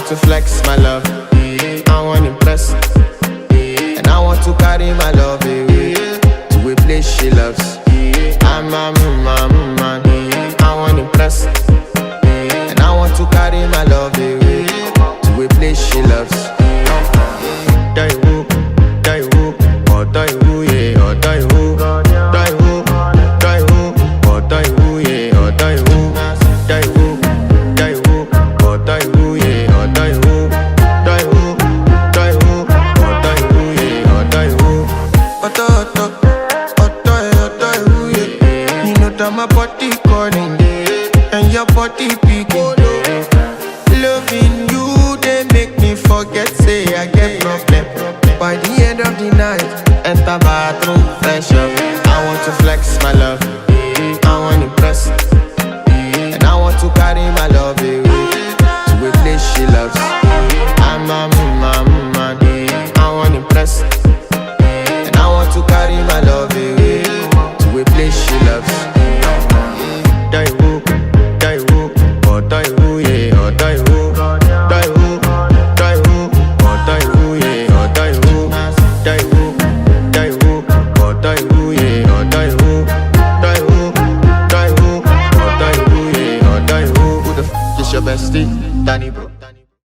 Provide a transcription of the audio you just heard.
want to flex my love, I want to impress, and I want to carry my love away to a place she loves. I'm a man, I want to impress, and I want to carry my love away to a place she loves. Die who, or die who, yeah, or die who, die who, or die who, yeah, or die who, die who, or die who, yeah, or die who, die who, or die who, yeah, or die who. Die who, yeah. You know that my body calling, and your body picking. Loving you, they make me forget, say I get problem. By the end of the night, enter bathroom, fresh up. I want to flex my love, I want to impress, and I want to carry my love away to a place she loves. I'm a man, I want to impress, and I want to carry my love away to a place she loves. Die who, or die who, yeah, or die who, die who, or die who, yeah, or die who, die who, or die who.